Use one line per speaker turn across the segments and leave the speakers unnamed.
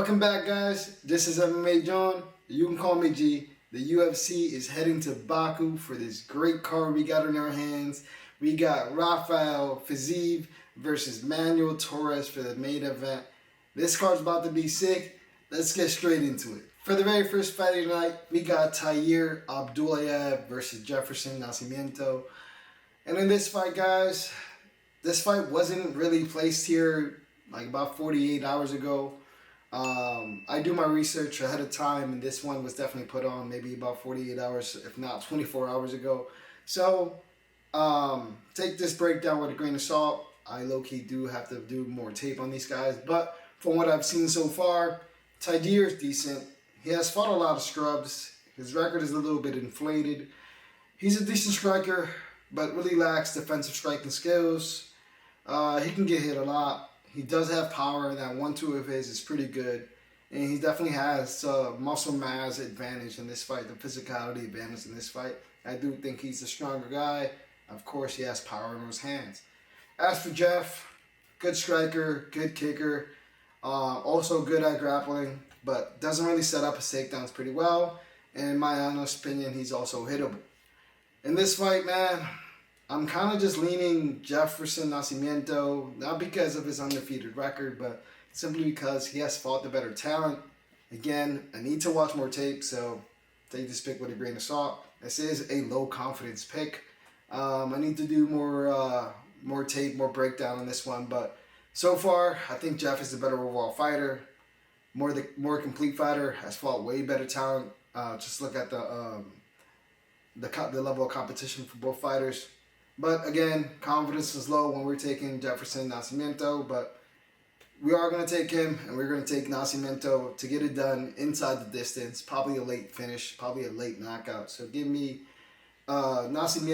Welcome back, guys. This is MMA John. You can call me G. The UFC is heading to Baku for this great card we got in our hands. We got Rafael Fiziev versus Manuel Torres for the main event. This card's about to be sick. Let's get straight into it. For the very first fight of the night, we got Tayyir Abdullayev versus Jefferson Nascimento. And in this fight, guys, this fight wasn't really placed here like about 48 hours ago. I do my research ahead of time, and this one was definitely put on maybe about 48 hours, if not 24 hours ago. So, take this breakdown with a grain of salt. I low-key do have to do more tape on these guys, but from what I've seen so far, Tayyir is decent. He has fought a lot of scrubs. His record is a little bit inflated. He's a decent striker, but really lacks defensive striking skills. He can get hit a lot. He does have power. That 1-2 of his is pretty good. And he definitely has muscle mass advantage in this fight, the physicality advantage in this fight. I do think he's a stronger guy. Of course, he has power in his hands. As for Jeff, good striker, good kicker, also good at grappling, but doesn't really set up his takedowns pretty well. And in my honest opinion, he's also hittable. In this fight, man, I'm kind of just leaning Jefferson Nascimento, not because of his undefeated record, but simply because he has fought the better talent. Again, I need to watch more tape, so take this pick with a grain of salt. This is a low confidence pick. I need to do more tape, more breakdown on this one, but so far, I think Jeff is the better overall fighter, more complete fighter, has fought way better talent. Just look at the level of competition for both fighters. But again, confidence is low when we're taking Jefferson Nascimento, but we are going to take him, and we're going to take Nascimento to get it done inside the distance, probably a late finish, probably a late knockout. So give me Jefferson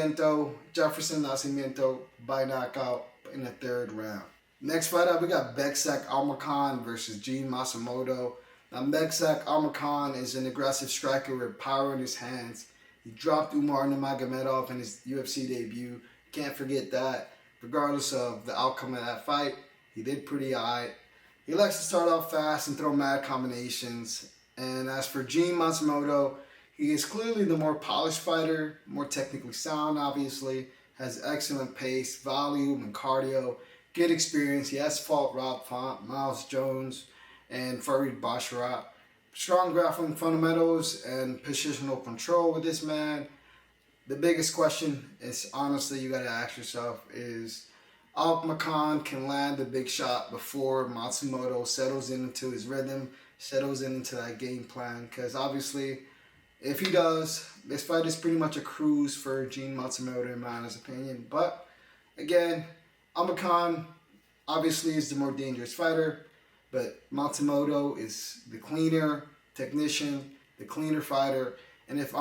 Nascimento by knockout in the third round. Next fight up, we got Bekzat Almakhan versus Gene Matsumoto. Now, Bekzat Almakhan is an aggressive striker with power in his hands. He dropped Umar Nurmagomedov in his UFC debut. Can't forget that. Regardless of the outcome of that fight, he did pretty alright. He likes to start off fast and throw mad combinations. And as for Gene Matsumoto, he is clearly the more polished fighter, more technically sound, obviously. Has excellent pace, volume, and cardio. Good experience. He has fought Rob Font, Miles Jones, and Farid Basharat. Strong grappling fundamentals and positional control with this man. The biggest question is, honestly, you got to ask yourself is, Almakhan can land the big shot before Matsumoto settles into his rhythm, settles into that game plan. Because obviously, if he does, this fight is pretty much a cruise for Gene Matsumoto, in my honest opinion. But again, Almakhan obviously is the more dangerous fighter, but Matsumoto is the cleaner technician, the cleaner fighter. And if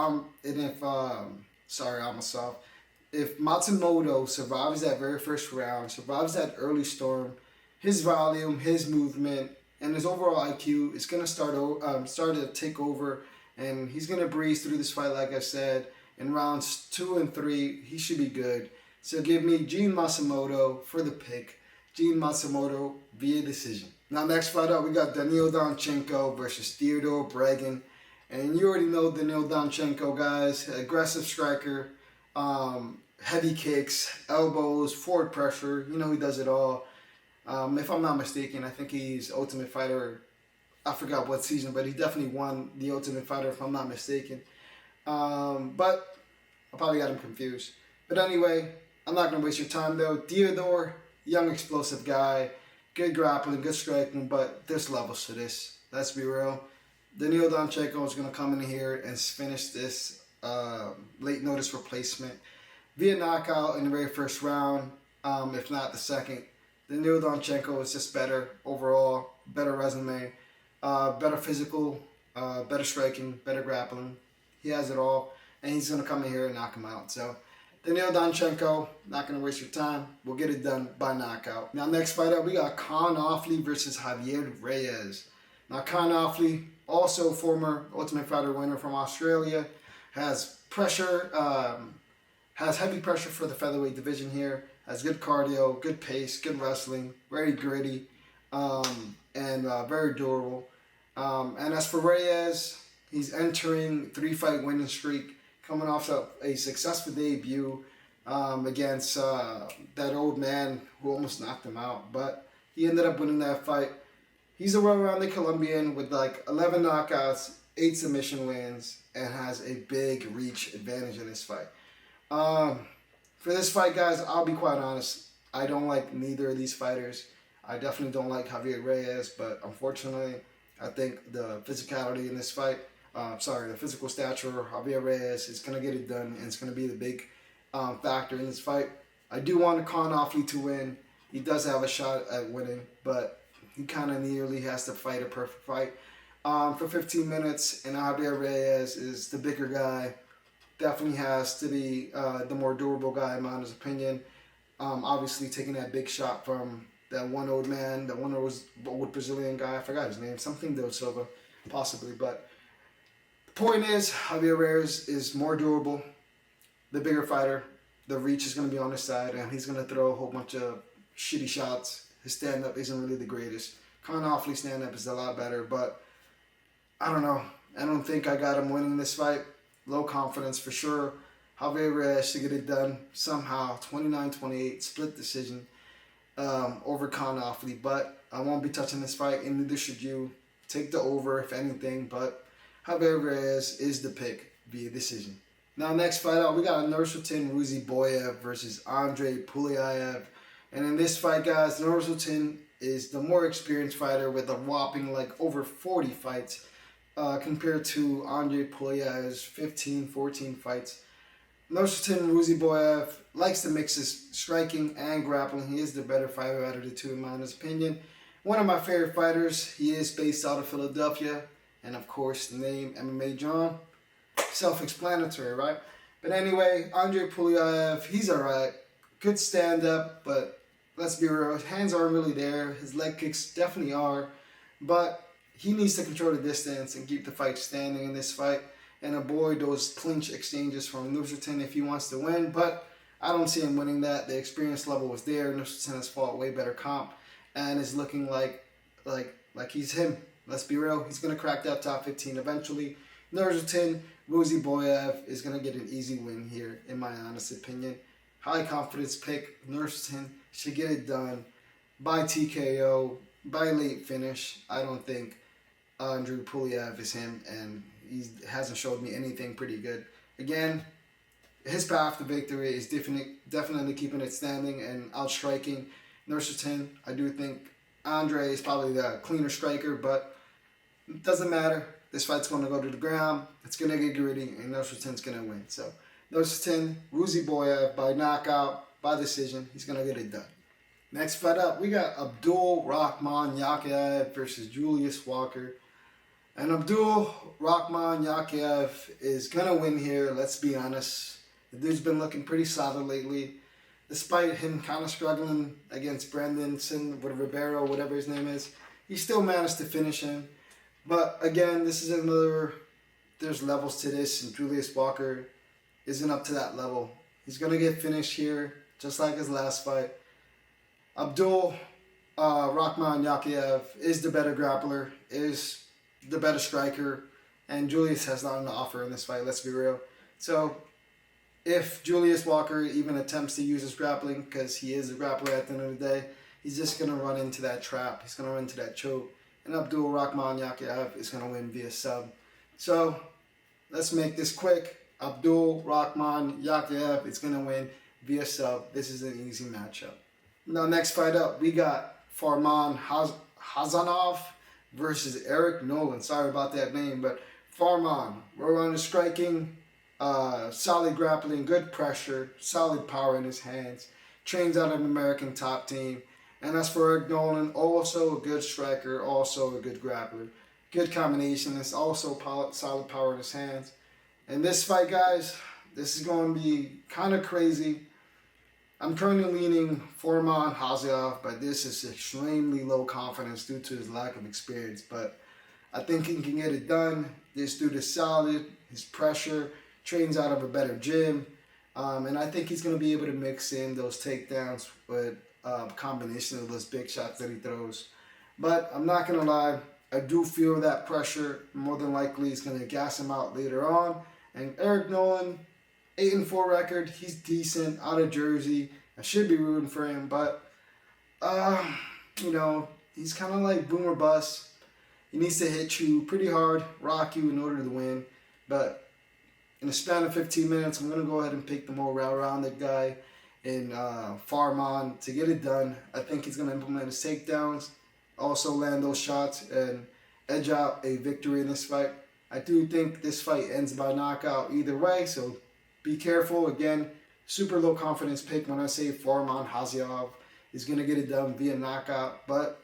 Matsumoto survives that very first round, survives that early storm, his volume, his movement, and his overall IQ is going to start to take over, and he's going to breeze through this fight, like I said. In rounds 2 and 3, he should be good. So give me Gene Matsumoto for the pick. Gene Matsumoto via decision. Now, next fight up, we got Daniil Danchenko versus Theodore Bregan. And you already know Daniil Danchenko, guys. Aggressive striker, heavy kicks, elbows, forward pressure. You know, he does it all. If I'm not mistaken, I think he's Ultimate Fighter. I forgot what season, but he definitely won the Ultimate Fighter, if I'm not mistaken. But I probably got him confused. But anyway, I'm not going to waste your time, though. Theodore, young, explosive guy. Good grappling, good striking, but there's levels to this. Let's be real. Daniil Danchenko is going to come in here and finish this late notice replacement via knockout in the very first round, if not the second. Daniil Danchenko is just better overall, better resume, better physical, better striking, better grappling. He has it all, and he's going to come in here and knock him out. So, Daniil Danchenko, not going to waste your time. We'll get it done by knockout. Now, next fight up, we got Con Offley versus Javier Reyes. Now, Con Offley, also former Ultimate Fighter winner from Australia, has pressure, has heavy pressure for the featherweight division here, has good cardio, good pace, good wrestling, very gritty, and very durable. And as for Reyes, he's entering 3-fight winning streak, coming off of a successful debut against that old man who almost knocked him out. But he ended up winning that fight. He's a well-rounded Colombian with like 11 knockouts, 8 submission wins, and has a big reach advantage in this fight. For this fight, guys, I'll be quite honest. I don't like neither of these fighters. I definitely don't like Javier Reyes, but unfortunately, I think the physicality in this fight, the physical stature of Javier Reyes is going to get it done, and it's going to be the big factor in this fight. I do want Con Offley to win. He does have a shot at winning, but he kind of nearly has to fight a perfect fight for 15 minutes, and Javier Reyes is the bigger guy. Definitely has to be the more durable guy, in my honest opinion. Obviously, taking that big shot from that one old man, that one old Brazilian guy, I forgot his name, something Del Silva, possibly. But the point is, Javier Reyes is more durable, the bigger fighter. The reach is going to be on his side, and he's going to throw a whole bunch of shitty shots. His stand-up isn't really the greatest. Con Offley's stand-up is a lot better, but I don't know. I don't think I got him winning this fight. Low confidence for sure. Javier Reyes should get it done somehow. 29-28, split decision over Con Offley. But I won't be touching this fight, and neither should you. Take the over, if anything, but Javier Reyes is the pick via decision. Now, next fight out, we got Nursultan Ruziboyev versus Andre Puliaev. And in this fight, guys, Nursultan is the more experienced fighter with a whopping like over 40 fights compared to Andre Puliaev's 14 fights. Nursultan Ruziboyev likes to mix his striking and grappling. He is the better fighter out of the two, in my honest opinion. One of my favorite fighters. He is based out of Philadelphia. And of course, the name MMA John. Self-explanatory, right? But anyway, Andre Puliaev, he's alright. Good stand-up, but let's be real, his hands aren't really there. His leg kicks definitely are. But he needs to control the distance and keep the fight standing in this fight and avoid those clinch exchanges from Nursultan if he wants to win. But I don't see him winning that. The experience level was there. Nursultan has fought way better comp and is looking like he's him. Let's be real. He's going to crack that top 15 eventually. Nursultan Ruziboyev is going to get an easy win here, in my honest opinion. High confidence pick. Nursultan should get it done by TKO, by late finish. I don't think Andre Puliaev is him, and he hasn't showed me anything pretty good. Again, his path to victory is definitely keeping it standing and outstriking Nursultan. I do think Andre is probably the cleaner striker, but it doesn't matter. This fight's going to go to the ground. It's going to get gritty, and Nursultan's going to win. So, Nursultan Ruziboyev by knockout, by decision. He's going to get it done. Next fight up, we got Abdul Rahman Yakiev versus Julius Walker. And Abdul Rahman Yakiev is going to win here, let's be honest. The dude's been looking pretty solid lately. Despite him kind of struggling against Brandon Ribeiro, whatever his name is, he still managed to finish him. But again, this is there's levels to this, and Julius Walker isn't up to that level. He's going to get finished here, just like his last fight. Abdul Rahman Yakiev is the better grappler, is the better striker, and Julius has nothing to offer in this fight, let's be real. So, if Julius Walker even attempts to use his grappling, because he is a grappler at the end of the day, he's just going to run into that trap. He's going to run into that choke. And Abdul Rahman Yakiev is going to win via sub. So, let's make this quick. Abdul Rahman Yakiev is going to win via sub. This is an easy matchup. Now, next fight up, we got Farman Hazanov versus Eric Nolan. Sorry about that name, but Farman, well-rounded striking, solid grappling, good pressure, solid power in his hands. Trains out of an American top team. And as for Eric Nolan, also a good striker, also a good grappler. Good combination. It's also solid power in his hands. And this fight, guys, this is going to be kind of crazy. I'm currently leaning Farman Hazanov, but this is extremely low confidence due to his lack of experience. But I think he can get it done. This dude is solid. His pressure, trains out of a better gym. And I think he's going to be able to mix in those takedowns with a combination of those big shots that he throws. But I'm not going to lie. I do feel that pressure more than likely is going to gas him out later on. And Eric Nolan, 8-4 record. He's decent out of Jersey. I should be rooting for him, but you know, he's kind of like boom or bust. He needs to hit you pretty hard, rock you in order to win. But in a span of 15 minutes, I'm going to go ahead and pick the more well-rounded guy in Farman to get it done. I think he's going to implement his takedowns, also land those shots, and edge out a victory in this fight. I do think this fight ends by knockout either way, so be careful. Again, super low confidence pick when I say Farman Fiziev is going to get it done via knockout. But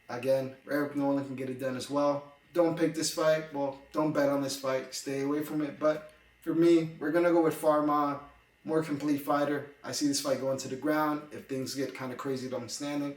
again, Eric Nolan can get it done as well. Don't pick this fight. Well, don't bet on this fight. Stay away from it. But for me, we're going to go with Farman, more complete fighter. I see this fight going to the ground if things get kind of crazy that I'm standing.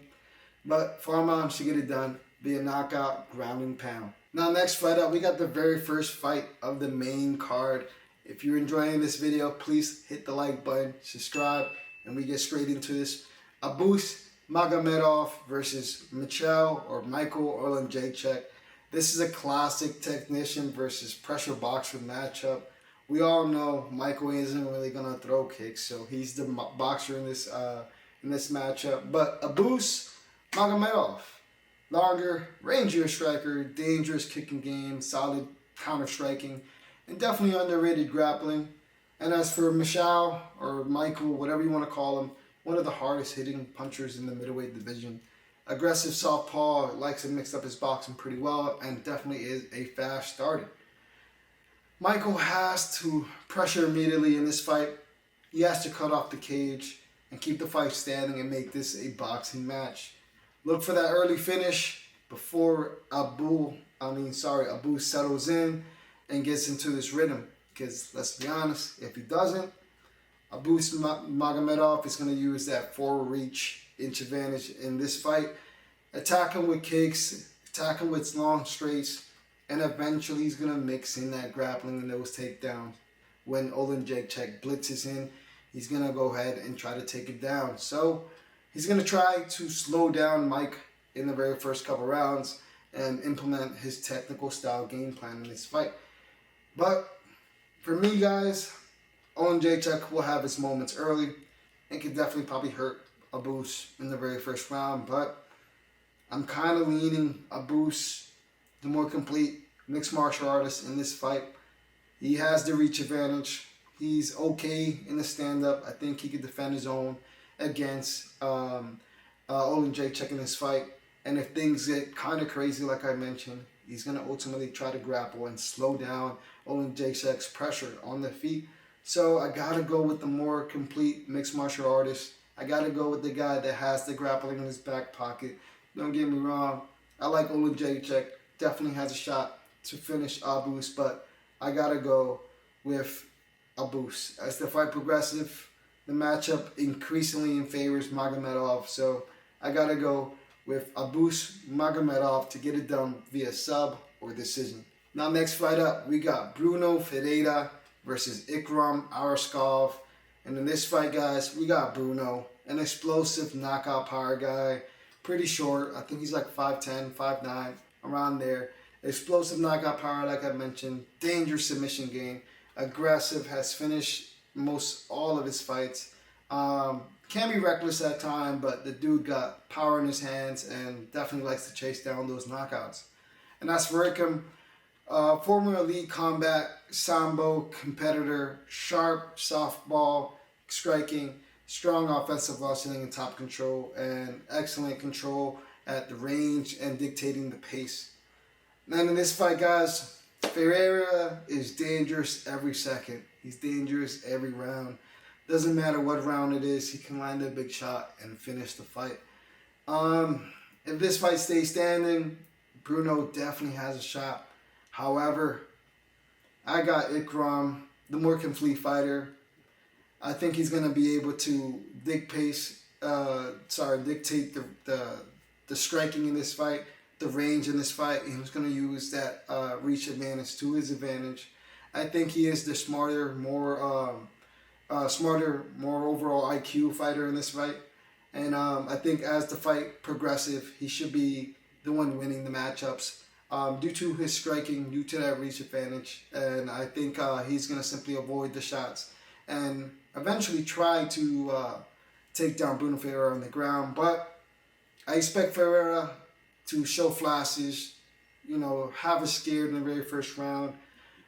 But Farman should get it done via knockout, ground and pound. Now, next fight up, we got the very first fight of the main card. If you're enjoying this video, please hit the like button, subscribe, and we get straight into this. Abus Magomedov versus Michael Orlanjacek. This is a classic technician versus pressure boxer matchup. We all know Michael isn't really gonna throw kicks, so he's the boxer in this matchup. But Abus Magomedov, longer, rangier striker, dangerous kicking game, solid counter striking, and definitely underrated grappling. And as for Michael, or Michael, whatever you want to call him, one of the hardest hitting punchers in the middleweight division. Aggressive southpaw, likes to mix up his boxing pretty well, and definitely is a fast starter. Michael has to pressure immediately in this fight. He has to cut off the cage and keep the fight standing and make this a boxing match. Look for that early finish before Abu settles in and gets into this rhythm. Because let's be honest, if he doesn't, Abus Magomedov is going to use that forward reach inch advantage in this fight. Attack him with kicks, attack him with long straights, and eventually he's going to mix in that grappling and those takedowns. When Orlanjacek blitzes in, he's going to go ahead and try to take it down. So he's going to try to slow down Mike in the very first couple rounds and implement his technical style game plan in this fight. But for me, guys, Orlanjacek will have his moments early and could definitely probably hurt Abus in the very first round. But I'm kind of leaning Abus, the more complete mixed martial artist in this fight. He has the reach advantage. He's okay in the stand-up. I think he could defend his own against Orlanjacek in this fight. And if things get kind of crazy, like I mentioned, he's going to ultimately try to grapple and slow down Orlanjacek's pressure on the feet. So I got to go with the more complete mixed martial artist. I got to go with the guy that has the grappling in his back pocket. Don't get me wrong. I like Orlanjacek. Definitely has a shot to finish Abus, but I got to go with Abus. As the fight progresses, the matchup increasingly favors Magomedov. So I got to go with Abus Magomedov to get it done via sub or decision. Now, next fight up, we got Bruno Ferreira versus Ikram Araskov. And in this fight, guys, we got Bruno, an explosive knockout power guy. Pretty short. I think he's like 5'10", 5'9", around there. Explosive knockout power, like I mentioned. Dangerous submission game. Aggressive, has finished most all of his fights. Can be reckless at times, but the dude got power in his hands and definitely likes to chase down those knockouts. And as for Ikram, former elite combat sambo competitor, sharp softball striking, strong offensive wrestling and top control, and excellent control at the range and dictating the pace. And in this fight, guys, Ferreira is dangerous every second. He's dangerous every round. Doesn't matter what round it is, he can land a big shot and finish the fight. If this fight stays standing, Bruno definitely has a shot. However, I got Ikram, the more complete fighter. I think he's going to be able to dictate the striking in this fight, the range in this fight. He's going to use that reach advantage to his advantage. I think he is the smarter, more overall IQ fighter in this fight. And I think as the fight progresses, he should be the one winning the matchups. due to his striking, due to that reach advantage. And I think he's going to simply avoid the shots and eventually try to take down Bruno Ferreira on the ground. But I expect Ferreira to show flashes, have us scared in the very first round.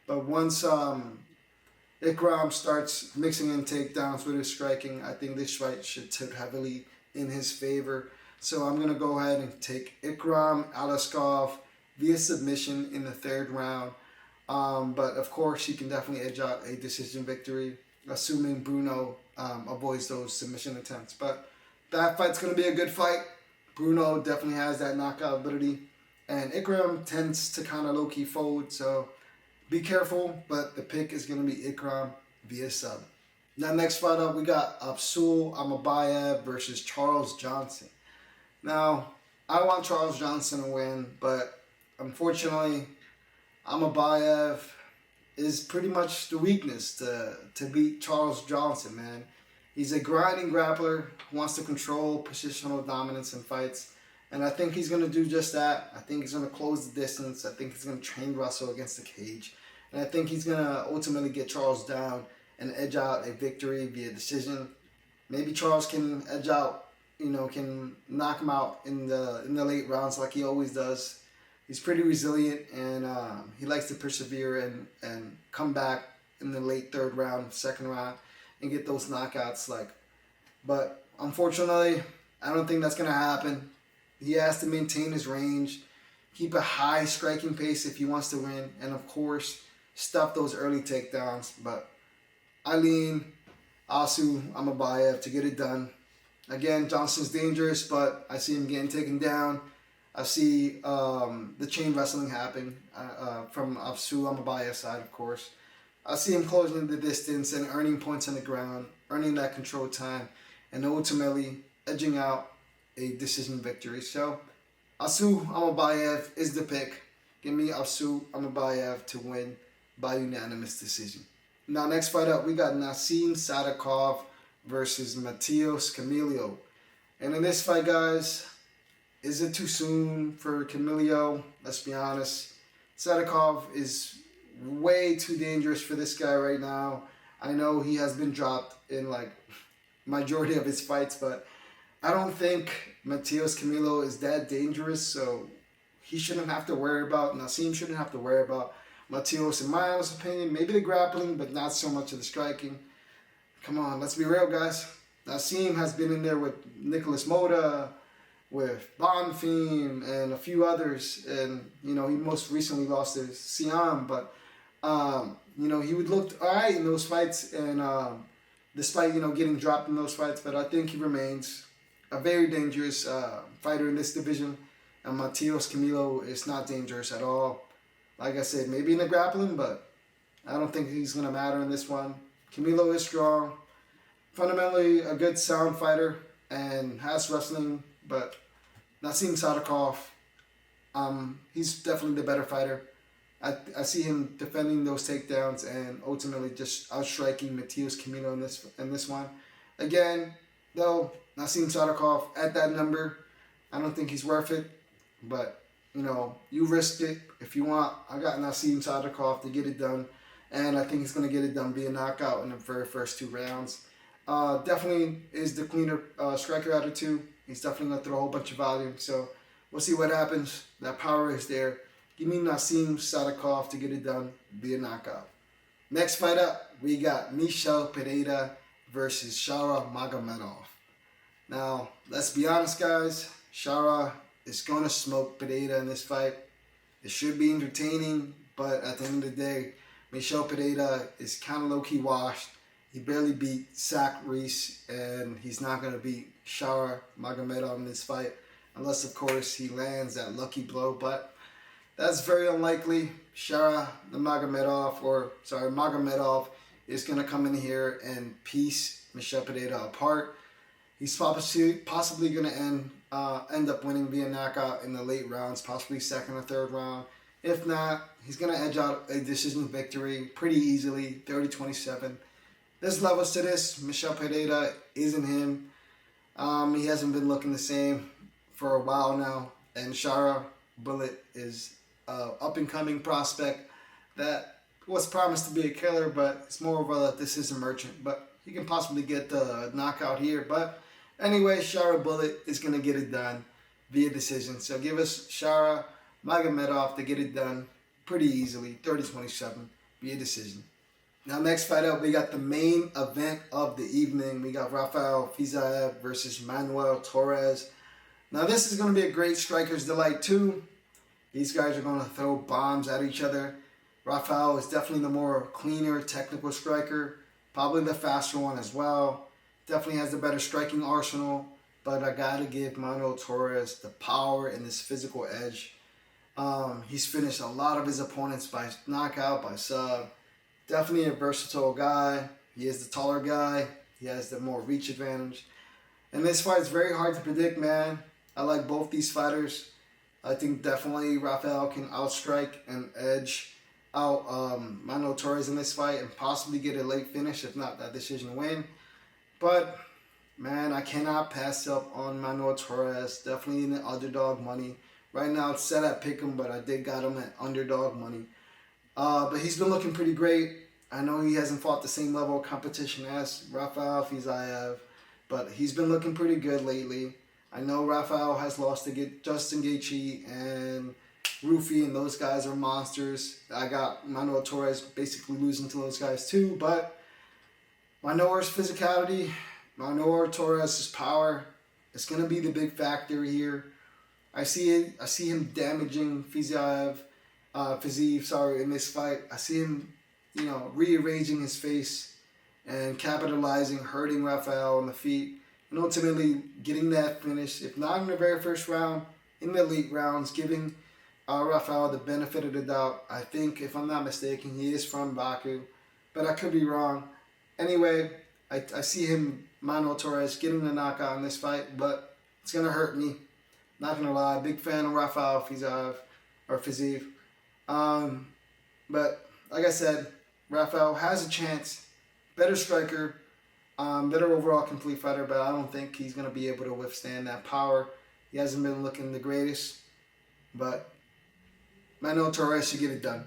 But once Ikram starts mixing in takedowns with his striking, I think this fight should tip heavily in his favor. So I'm going to go ahead and take Ikram Aliskov via submission in the third round. But of course, he can definitely edge out a decision victory, assuming Bruno avoids those submission attempts. But that fight's going to be a good fight. Bruno definitely has that knockout ability. And Ikram tends to kind of low-key fold, so be careful. But the pick is going to be Ikram via sub. Now, next fight up, we got Absul Amabayev versus Charles Johnson. Now, I want Charles Johnson to win, but unfortunately, Amabayev is pretty much the weakness to beat Charles Johnson, man. He's a grinding grappler who wants to control positional dominance in fights. And I think he's going to do just that. I think he's going to close the distance. I think he's going to train wrestle against the cage. And I think he's going to ultimately get Charles down and edge out a victory via decision. Maybe Charles can edge out, can knock him out in the late rounds like he always does. He's pretty resilient, and he likes to persevere and come back in the late third round, second round, and get those knockouts. But unfortunately, I don't think that's going to happen. He has to maintain his range, keep a high striking pace if he wants to win, and of course, stuff those early takedowns. But I lean Asu Amabayev to get it done. Again, Johnson's dangerous, but I see him getting taken down. I see the chain wrestling happen from Absul Amabayev's side, of course. I see him closing the distance and earning points on the ground, earning that control time, and ultimately edging out a decision victory. So, Absul Amabayev is the pick. Give me Absul Amabayev to win by unanimous decision. Now, next fight up, we got Nassim Sadikov versus Matheus Camilo. And in this fight, guys, is it too soon for Camilo? Let's be honest. Sadikov is way too dangerous for this guy right now. I know he has been dropped in majority of his fights, but I don't think Matheus Camilo is that dangerous, so he shouldn't have to worry about, Nassim shouldn't have to worry about Matheus, in my honest opinion. Maybe the grappling, but not so much of the striking. Come on, let's be real, guys. Nassim has been in there with Nicholas Mota, with Bonfim, and a few others, and he most recently lost to Siam, but he would look alright in those fights, and despite getting dropped in those fights, but I think he remains a very dangerous fighter in this division, and Matheus Camilo is not dangerous at all. Like I said, maybe in the grappling, but I don't think he's going to matter in this one. Camilo is strong, fundamentally a good sound fighter, and has wrestling, but Nassim Sadikov, he's definitely the better fighter. I see him defending those takedowns and ultimately just outstriking Matheus Camilo in this one. Again, though, Nassim Sadikov at that number, I don't think he's worth it. But, you risk it if you want. I got Nassim Sadikov to get it done. And I think he's going to get it done via knockout in the very first 2 rounds. Definitely is the cleaner striker out of 2. He's definitely going to throw a whole bunch of volume. So we'll see what happens. That power is there. Give me Nassim Sadikov to get it done via knockout. Next fight up, we got Michel Pereira versus Shara Magomedov. Now, let's be honest, guys. Shara is going to smoke Pereira in this fight. It should be entertaining, but at the end of the day, Michel Pereira is kind of low-key washed. He barely beat Zach Reese, and he's not going to beat Shara Magomedov in this fight, unless, of course, he lands that lucky blow. But that's very unlikely. Magomedov is going to come in here and piece Michel Pereira apart. He's possibly going to end up winning via knockout in the late rounds, possibly second or third round. If not, he's going to edge out a decision victory pretty easily, 30-27. There's levels to this. Michel Pereira isn't him. He hasn't been looking the same for a while now. And Shara Bullet is up-and-coming prospect that was promised to be a killer, but it's more of a decision merchant. But he can possibly get the knockout here. But anyway, Shara Bullet is going to get it done via decision. So give us Shara Magomedov to get it done pretty easily, 30-27 via decision. Now, next fight up, we got the main event of the evening. We got Rafael Fiziev versus Manuel Torres. Now, this is going to be a great striker's delight, too. These guys are going to throw bombs at each other. Rafael is definitely the more cleaner, technical striker. Probably the faster one as well. Definitely has the better striking arsenal. But I got to give Manuel Torres the power and this physical edge. He's finished a lot of his opponents by knockout, by sub. Definitely a versatile guy. He is the taller guy. He has the more reach advantage. And this fight is very hard to predict, man. I like both these fighters. I think definitely Rafael can outstrike and edge out Manuel Torres in this fight and possibly get a late finish, if not that decision win. But, man, I cannot pass up on Manuel Torres. Definitely in the underdog money. Right now it's set at pick'em, but I did got him at underdog money. But he's been looking pretty great. I know he hasn't fought the same level of competition as Rafael Fiziev, but he's been looking pretty good lately. I know Rafael has lost to Justin Gaethje and Rufy, and those guys are monsters. I got Manuel Torres basically losing to those guys too, but Manuel's physicality, Manuel Torres' power, it's going to be the big factor here. I see him damaging Fiziev in this fight. I see him, rearranging his face and capitalizing, hurting Rafael on the feet, and ultimately getting that finish, if not in the very first round, in the late rounds, giving Rafael the benefit of the doubt. I think, if I'm not mistaken, he is from Baku, but I could be wrong. Anyway, I see him, Manuel Torres, getting the knockout in this fight, but it's going to hurt me. Not going to lie, big fan of Rafael Fiziev. But like I said, Rafael has a chance. Better striker, better overall complete fighter, but I don't think he's going to be able to withstand that power. He hasn't been looking the greatest, but Manuel Torres should get it done.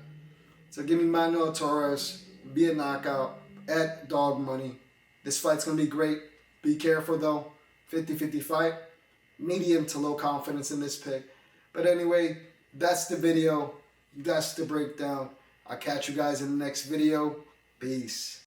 So give me Manuel Torres via knockout at dog money. This fight's going to be great. Be careful though. 50-50 fight. Medium to low confidence in this pick. But anyway, that's the video. That's the breakdown. I'll catch you guys in the next video. Peace.